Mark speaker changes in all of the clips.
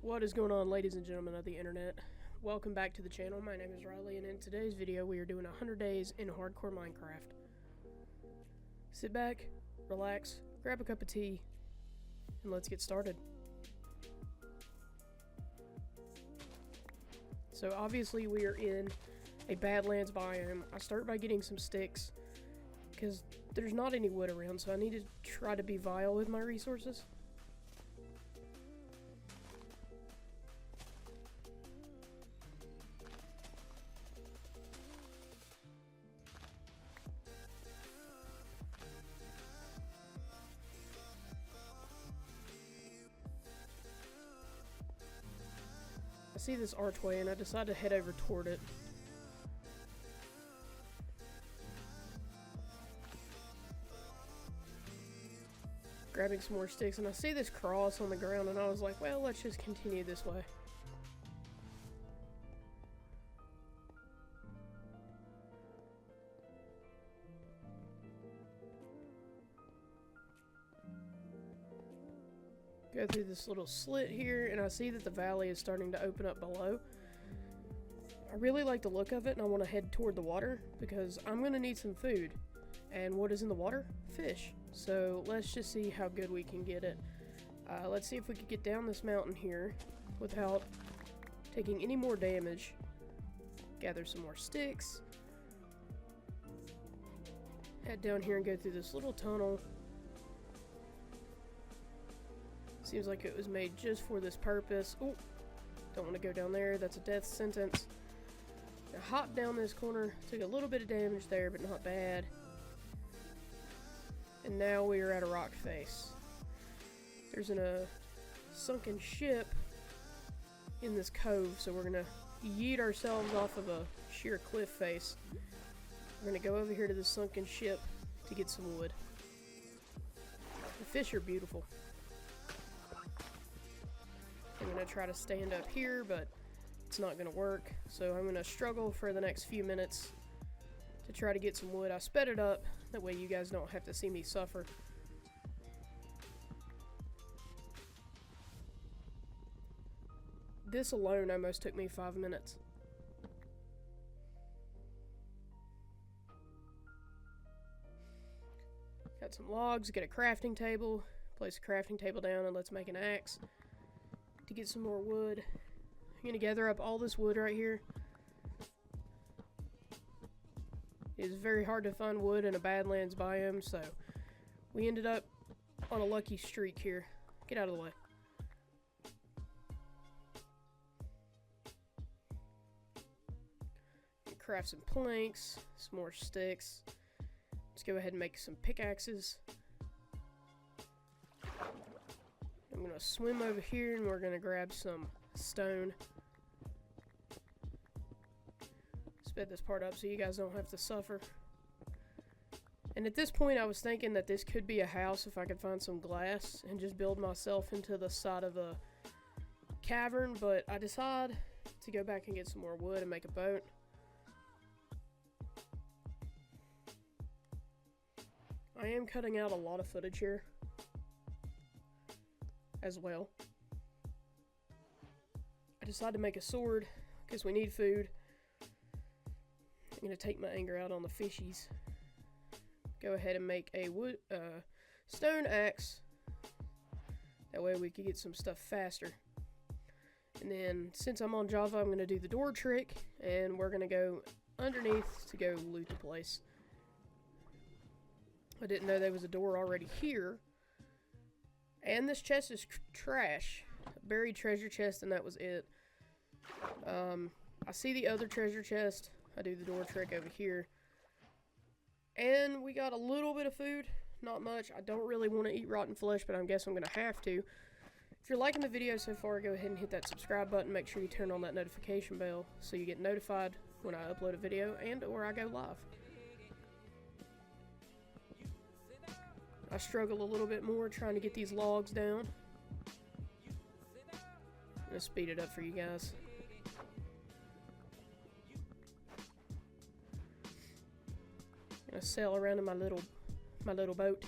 Speaker 1: What is going on, ladies and gentlemen of the internet? Welcome back to the channel. My name is Riley, and in today's video we are doing 100 days in hardcore Minecraft. Sit back, relax, grab a cup of tea, and let's get started. So obviously we are in a Badlands biome. I start by getting some sticks because there's not any wood around, so I need to try to be vile with my resources. I see this archway and I decide to head over toward it. Grabbing some more sticks, and I see this cross on the ground and I was like, well, let's just continue this way. Go through this little slit here, and I see that the valley is starting to open up below. I really like the look of it, and I want to head toward the water because I'm going to need some food. And what is in the water? Fish. So let's just see how good we can get it. Let's see if we can get down this mountain here without taking any more damage. Gather some more sticks. Head down here and go through this little tunnel. Seems like it was made just for this purpose. Oh, don't want to go down there. That's a death sentence. I hopped down this corner. Took a little bit of damage there, but not bad. And now we are at a rock face. There's a sunken ship in this cove, so we're gonna yeet ourselves off of a sheer cliff face. We're gonna go over here to the sunken ship to get some wood. The fish are beautiful. I'm going to try to stand up here, but it's not going to work. So I'm going to struggle for the next few minutes to try to get some wood. I sped it up, that way you guys don't have to see me suffer. This alone almost took me 5 minutes. Got some logs, get a crafting table, place a crafting table down, and let's make an axe. To get some more wood. I'm gonna gather up all this wood right here. It is very hard to find wood in a Badlands biome, so we ended up on a lucky streak here. Get out of the way. Craft some planks, some more sticks. Let's go ahead and make some pickaxes. I'm going to swim over here and we're going to grab some stone. Sped this part up so you guys don't have to suffer. And at this point I was thinking that this could be a house if I could find some glass and just build myself into the side of a cavern, but I decide to go back and get some more wood and make a boat. I am cutting out a lot of footage here as well. I decided to make a sword because we need food. I'm going to take my anger out on the fishies. Go ahead and make a stone axe. That way we can get some stuff faster. And then since I'm on Java, I'm going to do the door trick, and we're going to go underneath to go loot the place. I didn't know there was a door already here. And this chest is trash. Buried treasure chest, and that was it. I see the other treasure chest. I do the door trick over here. And we got a little bit of food. Not much. I don't really want to eat rotten flesh, but I guess I'm going to have to. If you're liking the video so far, go ahead and hit that subscribe button. Make sure you turn on that notification bell so you get notified when I upload a video and or I go live. I struggle a little bit more trying to get these logs down. I'm gonna speed it up for you guys. I'm gonna sail around in my little boat.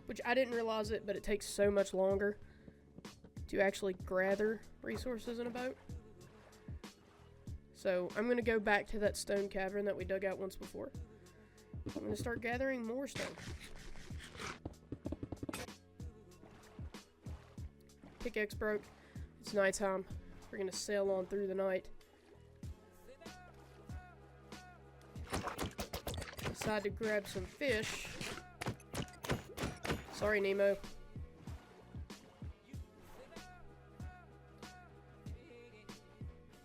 Speaker 1: Which I didn't realize it, but it takes so much longer to actually gather resources in a boat. So I'm going to go back to that stone cavern that we dug out once before. I'm going to start gathering more stone. Pickaxe broke. It's nighttime. We're going to sail on through the night. Decided to grab some fish. Sorry, Nemo.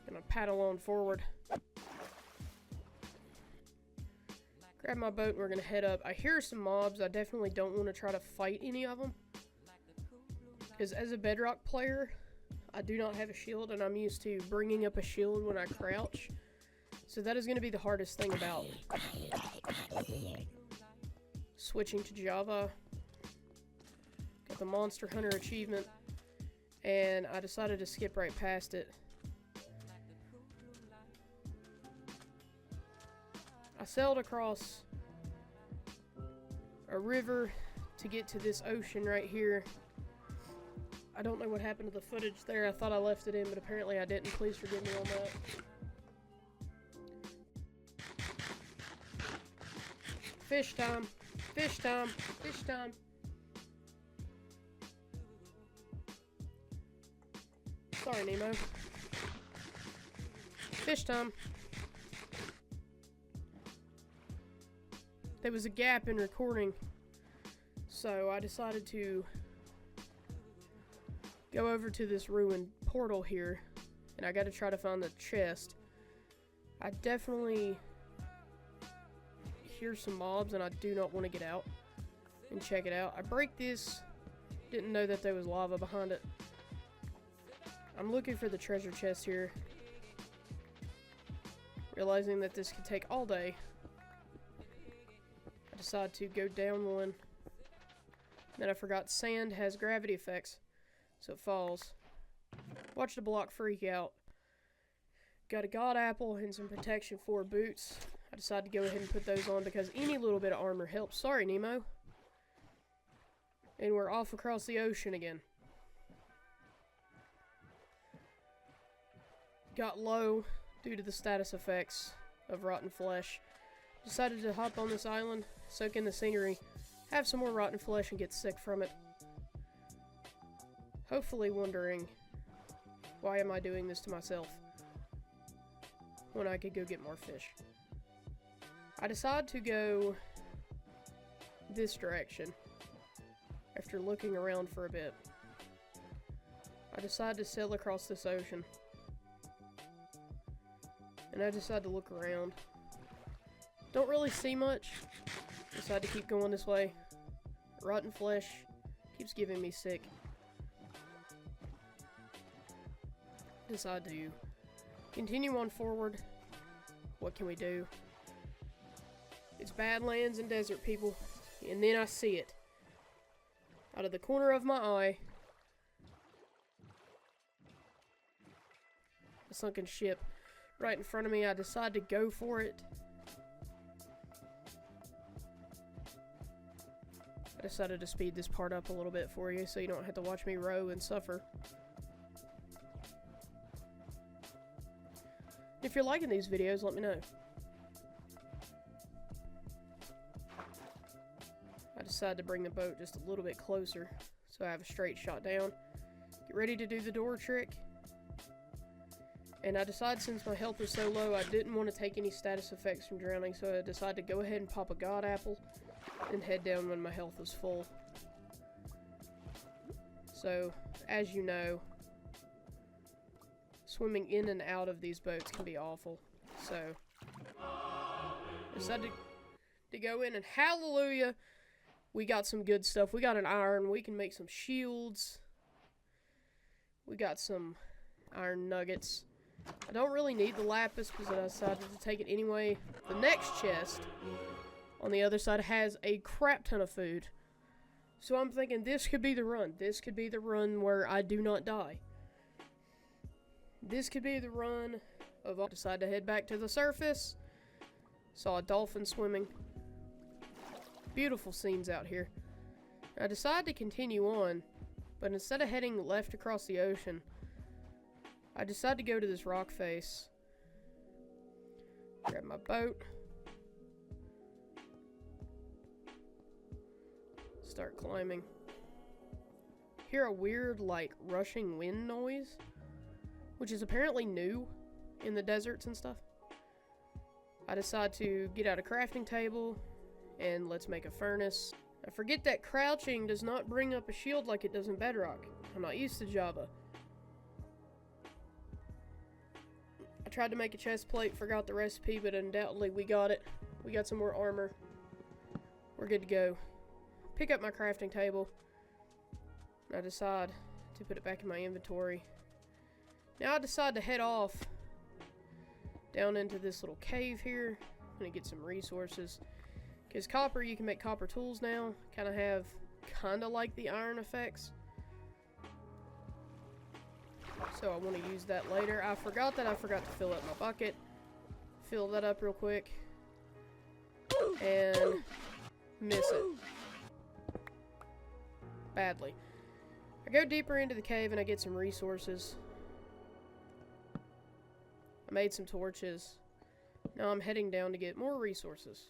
Speaker 1: Gonna paddle on forward. Grab my boat and we're gonna head up. I hear some mobs. I definitely don't want to try to fight any of them. Because as a bedrock player, I do not have a shield and I'm used to bringing up a shield when I crouch. So that is going to be the hardest thing about switching to Java. Got the Monster Hunter achievement, and I decided to skip right past it. I sailed across a river to get to this ocean right here. I don't know what happened to the footage there. I thought I left it in, but apparently I didn't. Please forgive me on that. Fish time. Fish time. Fish time. Sorry, Nemo. Fish time. There was a gap in recording, so I decided to go over to this ruined portal here, and I gotta try to find the chest. I definitely hear some mobs and I do not want to get out and check it out. I break this, didn't know that there was lava behind it. I'm looking for the treasure chest here, realizing that this could take all day. I decided to go down one. Then I forgot sand has gravity effects, so it falls. Watch the block freak out. Got a god apple and some protection 4 boots. I decided to go ahead and put those on because any little bit of armor helps. Sorry, Nemo. And we're off across the ocean again. Got low due to the status effects of rotten flesh. Decided to hop on this island, soak in the scenery, have some more rotten flesh and get sick from it. Hopefully wondering, why am I doing this to myself when I could go get more fish? I decided to go this direction after looking around for a bit. I decided to sail across this ocean. And I decided to look around. Don't really see much. Decided to keep going this way. Rotten flesh keeps giving me sick. Decide to continue on forward. What can we do? It's Badlands and desert, people. And then I see it. Out of the corner of my eye. A sunken ship right in front of me. I decide to go for it. I decided to speed this part up a little bit for you so you don't have to watch me row and suffer. If you're liking these videos, let me know. I decided to bring the boat just a little bit closer so I have a straight shot down. Get ready to do the door trick. And I decided since my health was so low, I didn't want to take any status effects from drowning, so I decided to go ahead and pop a god apple and head down when my health was full. So, as you know, swimming in and out of these boats can be awful. So, I decided to go in and hallelujah, we got some good stuff. We got an iron, we can make some shields. We got some iron nuggets. I don't really need the lapis because I decided to take it anyway. The next chest on the other side has a crap ton of food. So I'm thinking this could be the run. This could be the run where I do not die. This could be the run of I decide to head back to the surface. Saw a dolphin swimming. Beautiful scenes out here. I decided to continue on But instead of heading left across the ocean, I decided to go to this rock face. Grab my boat. Start climbing. Hear a weird, like, rushing wind noise, which is apparently new in the deserts and stuff. I decide to get out a crafting table, and let's make a furnace. I forget that crouching does not bring up a shield like it does in Bedrock. I'm not used to Java. I tried to make a chest plate, forgot the recipe, but undoubtedly we got it. We got some more armor. We're good to go. Pick up my crafting table. I decide to put it back in my inventory. Now I decide to head off down into this little cave here. I'm gonna get some resources. Because copper, you can make copper tools now. Kinda like the iron effects. So I want to use that later. I forgot to fill up my bucket. Fill that up real quick. And miss it. Badly. I go deeper into the cave and I get some resources. I made some torches. Now I'm heading down to get more resources.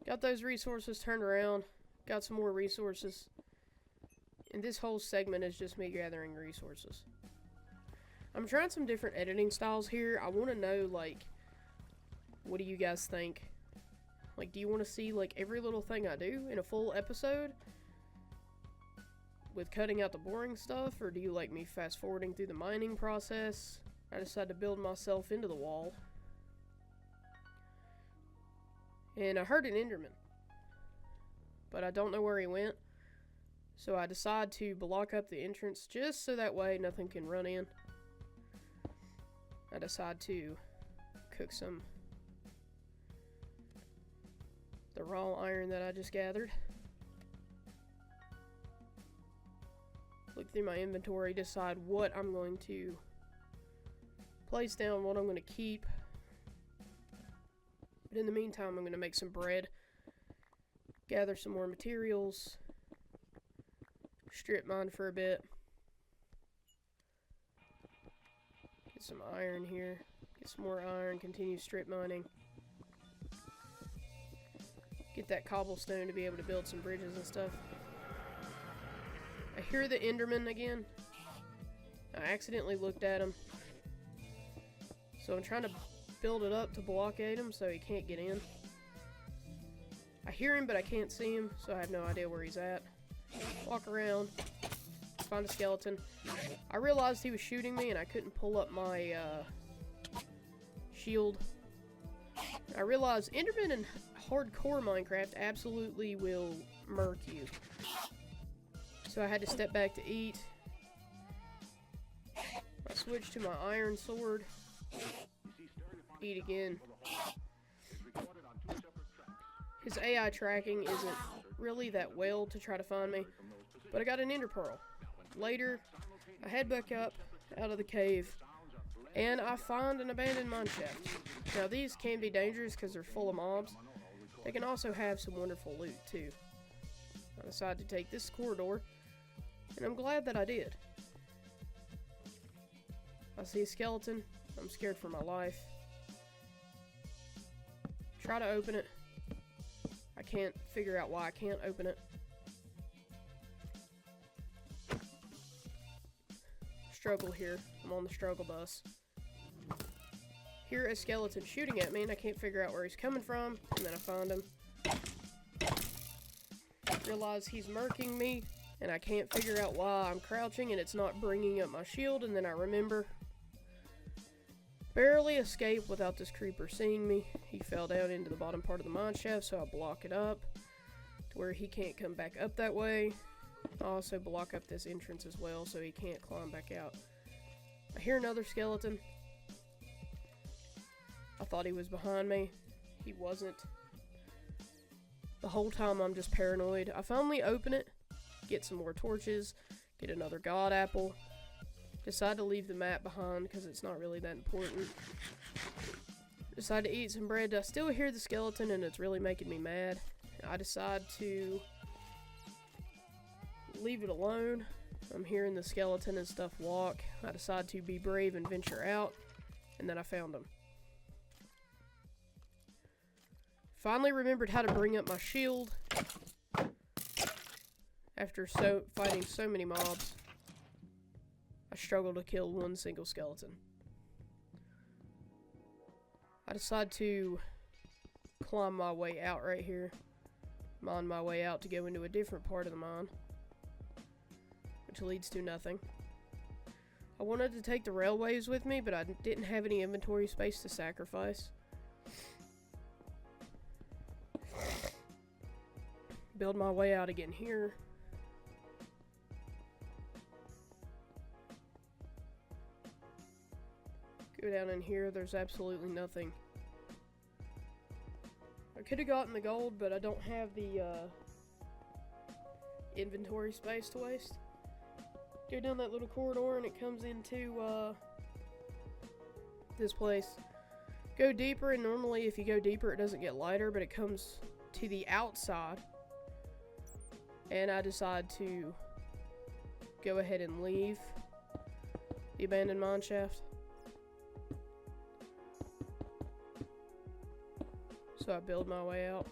Speaker 1: Got those resources turned around. Got some more resources. And this whole segment is just me gathering resources. I'm trying some different editing styles here. I want to know, like, what do you guys think? Like, do you want to see, like, every little thing I do in a full episode? With cutting out the boring stuff? Or do you like me fast forwarding through the mining process? I decided to build myself into the wall. And I heard an Enderman. But I don't know where he went. So I decide to block up the entrance just so that way nothing can run in. I decide to cook the raw iron that I just gathered. Look through my inventory, decide what I'm going to place down, what I'm going to keep. But in the meantime, I'm going to make some bread, gather some more materials, strip mine for a bit, get some iron here, get some more iron, continue strip mining, get that cobblestone to be able to build some bridges and stuff. I hear the Enderman again. I accidentally looked at him, so I'm trying to build it up to blockade him so he can't get in. I hear him, but I can't see him, so I have no idea where he's at. Walk around, find a skeleton. I realized he was shooting me and I couldn't pull up my shield. I realized Enderman in hardcore Minecraft absolutely will murk you. So I had to step back to eat. I switched to my iron sword. Eat again. His AI tracking isn't really that well to try to find me, but I got an ender pearl. Later, I head back up out of the cave, and I find an abandoned mineshaft. Now these can be dangerous because they're full of mobs. They can also have some wonderful loot too. I decided to take this corridor, and I'm glad that I did. I see a skeleton. I'm scared for my life. Try to open it. I can't figure out why I can't open it. Struggle here. I'm on the struggle bus. Hear a skeleton shooting at me and I can't figure out where he's coming from. And then I find him. Realize he's murking me and I can't figure out why I'm crouching and it's not bringing up my shield. And then I remember. Barely escaped without this creeper seeing me. He fell down into the bottom part of the mine shaft, so I block it up to where he can't come back up that way. I also block up this entrance as well so he can't climb back out. I hear another skeleton. I thought he was behind me. He wasn't. The whole time I'm just paranoid. I finally open it, get some more torches, get another god apple. Decide to leave the map behind because it's not really that important. Decide to eat some bread. I still hear the skeleton and it's really making me mad. I decide to leave it alone. I'm hearing the skeleton and stuff walk. I decide to be brave and venture out, and then I found him. Finally remembered how to bring up my shield after fighting so many mobs. I struggled to kill one single skeleton. I decide to climb my way out right here. Mine my way out to go into a different part of the mine, which leads to nothing. I wanted to take the railways with me, but I didn't have any inventory space to sacrifice. Build my way out again here. Go down in here, there's absolutely nothing. I could have gotten the gold, but I don't have the inventory space to waste. Go down that little corridor and it comes into this place. Go deeper, and normally if you go deeper it doesn't get lighter, but it comes to the outside. And I decide to go ahead and leave the abandoned mine shaft. So I build my way out.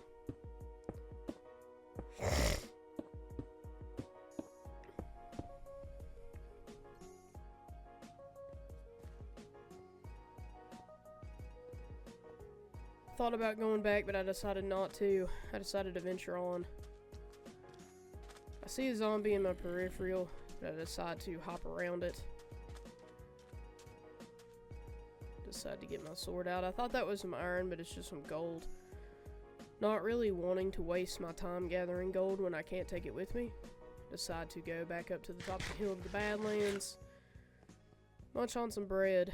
Speaker 1: Thought about going back, but I decided not to. I decided to venture on. I see a zombie in my peripheral, but I decide to hop around it. Decide to get my sword out. I thought that was some iron, but it's just some gold. Not really wanting to waste my time gathering gold when I can't take it with me. Decide to go back up to the top of the hill of the Badlands. Munch on some bread.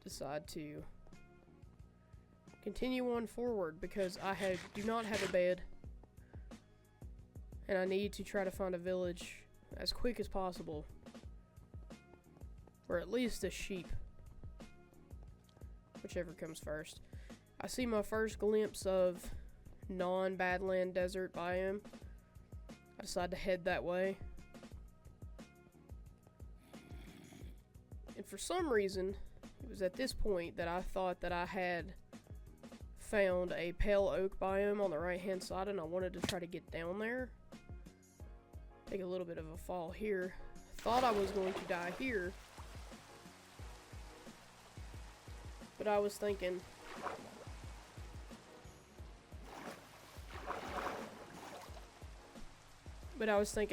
Speaker 1: Decide to continue on forward because I do not have a bed. And I need to try to find a village as quick as possible. Or at least a sheep. Whichever comes first. I see my first glimpse of non-Badland desert biome. I decide to head that way. And for some reason, it was at this point that I thought that I had found a pale oak biome on the right hand side, and I wanted to try to get down there. Take a little bit of a fall here. Thought I was going to die here. But I was thinking,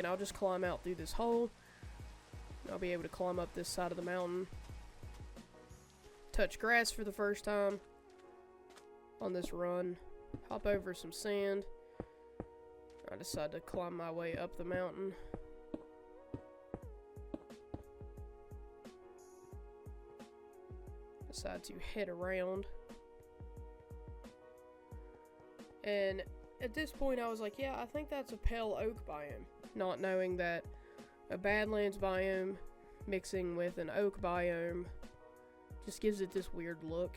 Speaker 1: I'll just climb out through this hole. I'll be able to climb up this side of the mountain. Touch grass for the first time on this run. Hop over some sand. I decide to climb my way up the mountain. Decide to head around. And at this point I was like, yeah, I think that's a pale oak biome. Not knowing that a Badlands biome mixing with an oak biome just gives it this weird look.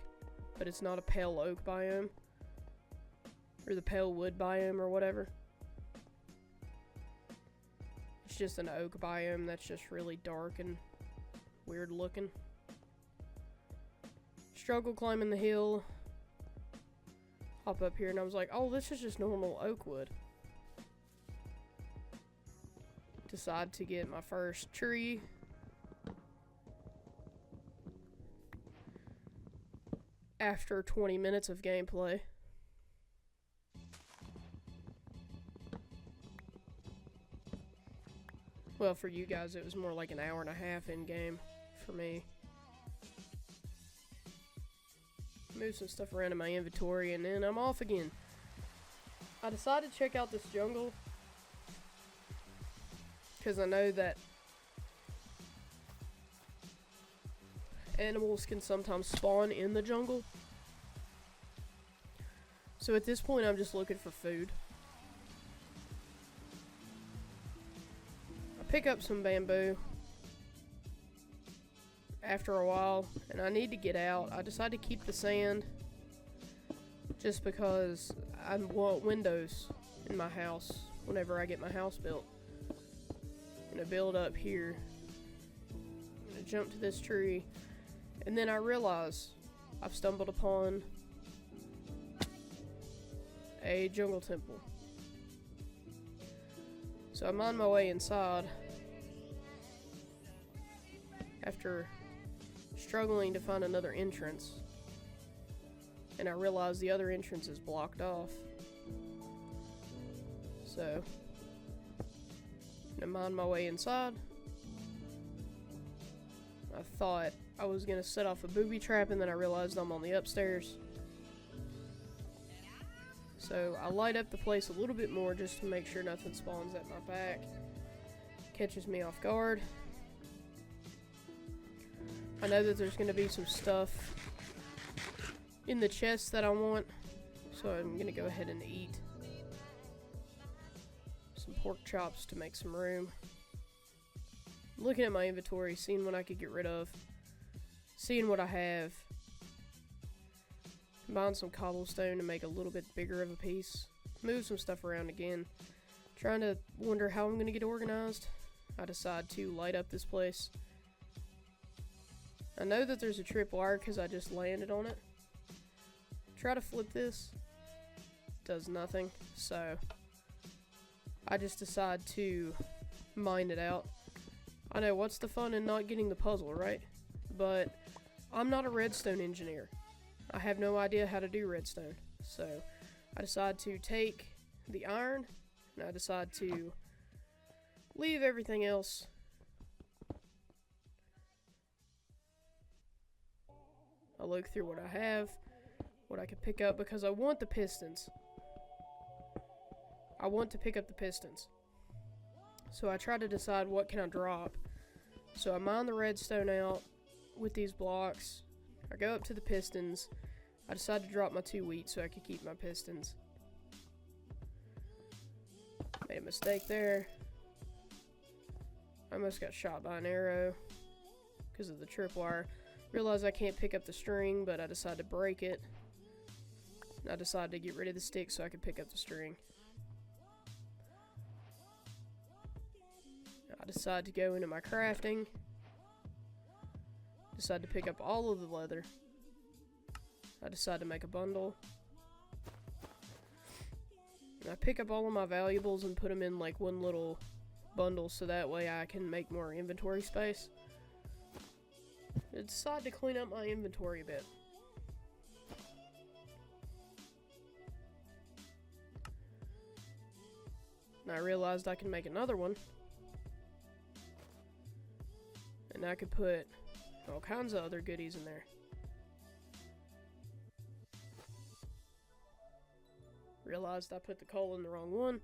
Speaker 1: But it's not a pale oak biome. Or the pale wood biome or whatever. It's just an oak biome that's just really dark and weird looking. Struggle climbing the hill. Hop up here and I was like, oh, this is just normal oak wood. Decide to get my first tree. After 20 minutes of gameplay. Well, for you guys, it was more like an hour and a half in game for me. Move some stuff around in my inventory and then I'm off again. I decided to check out this jungle because I know that animals can sometimes spawn in the jungle. So at this point I'm just looking for food. I pick up some bamboo after a while and I need to get out. I decide to keep the sand just because I want windows in my house whenever I get my house built. I'm gonna build up here. I'm gonna jump to this tree, and then I realize I've stumbled upon a jungle temple. So I'm on my way inside after struggling to find another entrance, and I realize the other entrance is blocked off. So I'm on my way inside. I thought I was gonna set off a booby trap, and then I realized I'm on the upstairs. So I light up the place a little bit more just to make sure nothing spawns at my back, catches me off guard. I know that there's gonna be some stuff in the chest that I want, so I'm gonna go ahead and eat some pork chops to make some room. Looking at my inventory, seeing what I could get rid of, seeing what I have. Combine some cobblestone to make a little bit bigger of a piece. Move some stuff around again. Trying to wonder how I'm going to get organized. I decide to light up this place. I know that there's a tripwire because I just landed on it. Try to flip this. Does nothing. So I just decide to mine it out. I know, what's the fun in not getting the puzzle, right? But I'm not a redstone engineer. I have no idea how to do redstone. So I decide to take the iron, and I decide to leave everything else. I look through what I have, what I can pick up, because I want the pistons. I want to pick up the pistons. So I try to decide what can I drop. So I mine the redstone out with these blocks. I go up to the pistons. I decide to drop my 2 wheat so I could keep my pistons. Made a mistake there. I almost got shot by an arrow because of the tripwire. Realized I can't pick up the string, but I decided to break it. I decided to get rid of the stick so I could pick up the string. I decide to go into my crafting. Decide to pick up all of the leather. I decide to make a bundle. And I pick up all of my valuables and put them in like one little bundle so that way I can make more inventory space. I decide to clean up my inventory a bit. And I realized I can make another one. And I could put all kinds of other goodies in there. Realized I put the coal in the wrong one.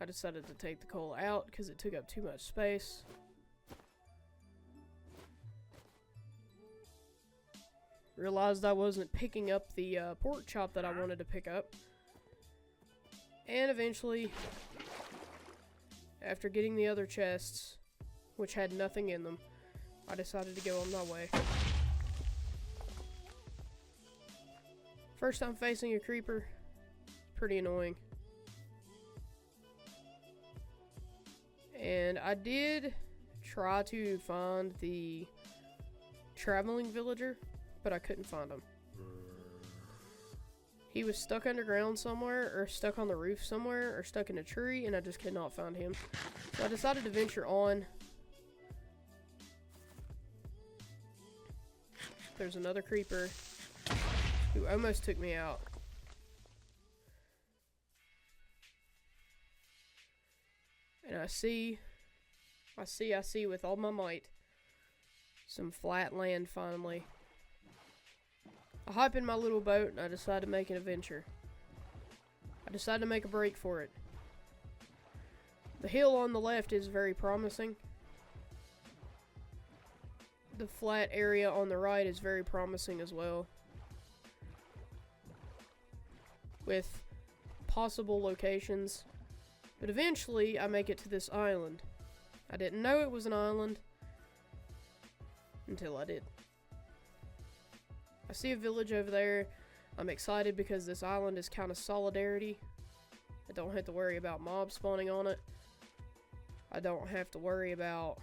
Speaker 1: I decided to take the coal out because it took up too much space. Realized I wasn't picking up the pork chop that I wanted to pick up. And eventually, after getting the other chests, which had nothing in them, I decided to go on my way. First time facing a creeper. Pretty annoying. And I did try to find the traveling villager, but I couldn't find him. He was stuck underground somewhere, or stuck on the roof somewhere, or stuck in a tree, and I just could not find him. So I decided to venture on. There's another creeper who almost took me out. And I see with all my might some flat land finally. I hop in my little boat and I decide to make an adventure. I decide to make a break for it. The hill on the left is very promising. The flat area on the right is very promising as well, with possible locations. But eventually, I make it to this island. I didn't know it was an island until I did. I see a village over there. I'm excited because this island is kind of solidarity. I don't have to worry about mobs spawning on it. I don't have to worry about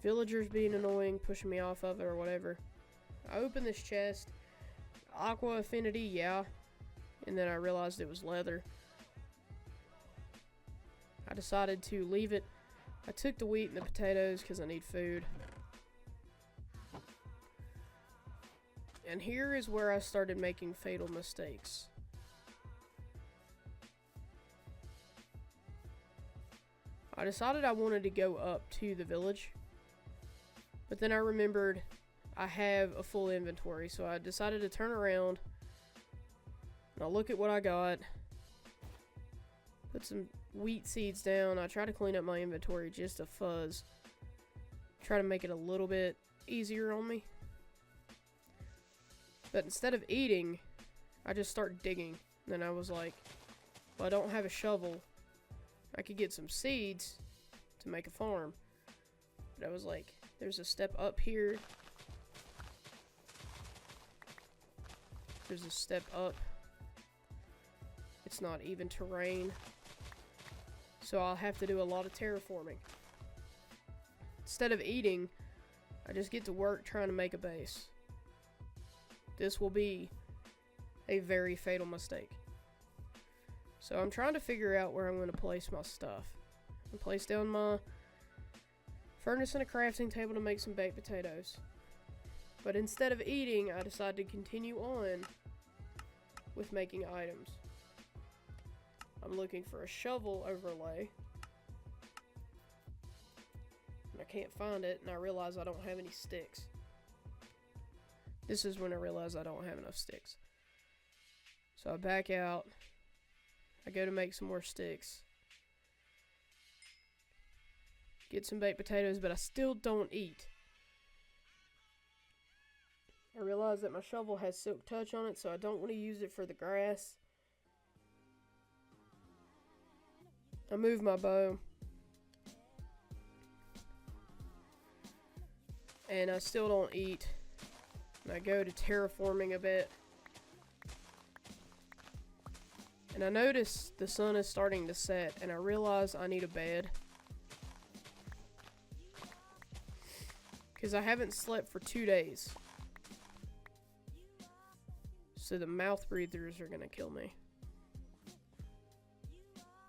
Speaker 1: villagers being annoying, pushing me off of it or whatever. I opened this chest. Aqua affinity, yeah. And then I realized it was leather. I decided to leave it. I took the wheat and the potatoes because I need food. And here is where I started making fatal mistakes. I decided I wanted to go up to the village. But then I remembered I have a full inventory. So I decided to turn around. And I'll look at what I got. Put some wheat seeds down. I try to clean up my inventory just a fuzz. Try to make it a little bit easier on me. But instead of eating, I just start digging. Then I was like, well, I don't have a shovel. I could get some seeds to make a farm. But I was like, there's a step up here. There's a step up. It's not even terrain. So I'll have to do a lot of terraforming. Instead of eating, I just get to work trying to make a base. This will be a very fatal mistake. So I'm trying to figure out where I'm going to place my stuff. I place down my furnace and a crafting table to make some baked potatoes. But instead of eating, I decided to continue on with making items. I'm looking for a shovel overlay. And I can't find it, and I realize I don't have any sticks. This is when I realize I don't have enough sticks. So I back out. I go to make some more sticks. Get some baked potatoes, but I still don't eat. I realize that my shovel has silk touch on it, so I don't want to use it for the grass. I move my bow. And I still don't eat. And I go to terraforming a bit. And I notice the sun is starting to set, and I realize I need a bed. Because I haven't slept for 2 days. So the mouth breathers are going to kill me.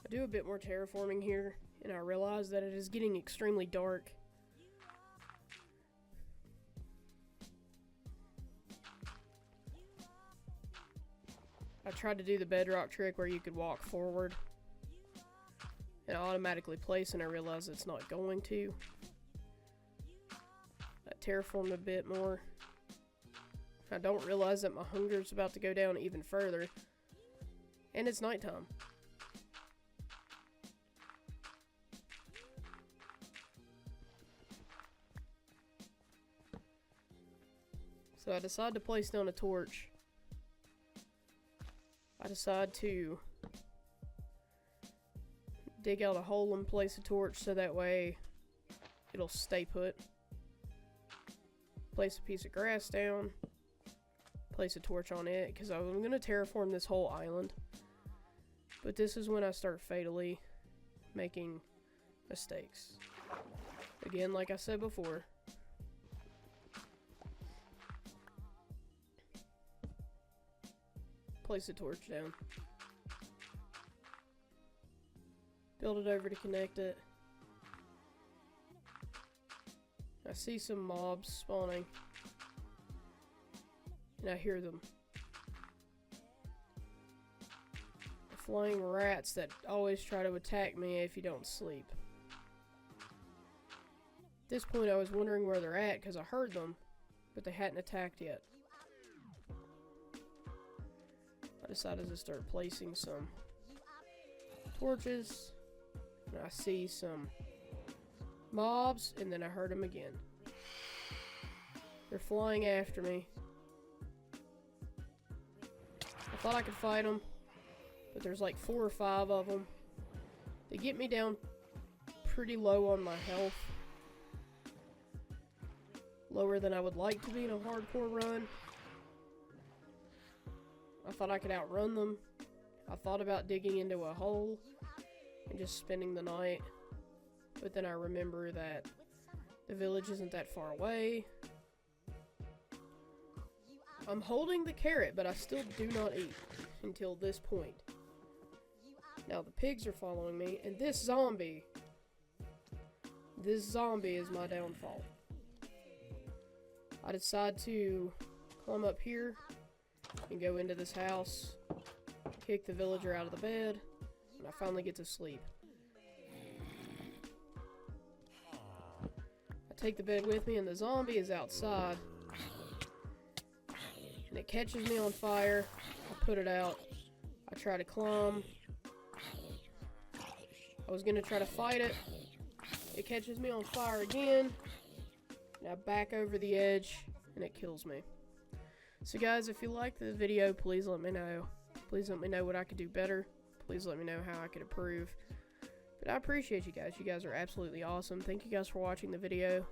Speaker 1: I do a bit more terraforming here, and I realize that it is getting extremely dark. I tried to do the bedrock trick where you could walk forward and automatically place, and I realize it's not going to. I terraformed a bit more. I don't realize that my hunger is about to go down even further, and it's nighttime. So I decide to place down a torch. I decide to dig out a hole and place a torch so that way it'll stay put. Place a piece of grass down. Place a torch on it because I'm going to terraform this whole island. But this is when I start fatally making mistakes. Again, like I said before. Place the torch down. Build it over to connect it. I see some mobs spawning. And I hear them. The flying rats that always try to attack me if you don't sleep. At this point I was wondering where they're at because I heard them, but they hadn't attacked yet. I decided to start placing some torches, and I see some mobs, and then I heard them again. They're flying after me. I thought I could fight them, but there's like 4 or 5 of them. They get me down pretty low on my health. Lower than I would like to be in a hardcore run. I thought I could outrun them. I thought about digging into a hole and just spending the night. But then I remember that the village isn't that far away. I'm holding the carrot, but I still do not eat until this point. Now the pigs are following me, and this zombie is my downfall. I decide to climb up here and go into this house, kick the villager out of the bed, and I finally get to sleep. I take the bed with me, and the zombie is outside, and it catches me on fire. I put it out. I try to climb. I was gonna try to fight it. It catches me on fire again, and I back over the edge, and it kills me. So guys, if you liked the video, please let me know. Please let me know what I could do better. Please let me know how I could improve. But I appreciate you guys. You guys are absolutely awesome. Thank you guys for watching the video.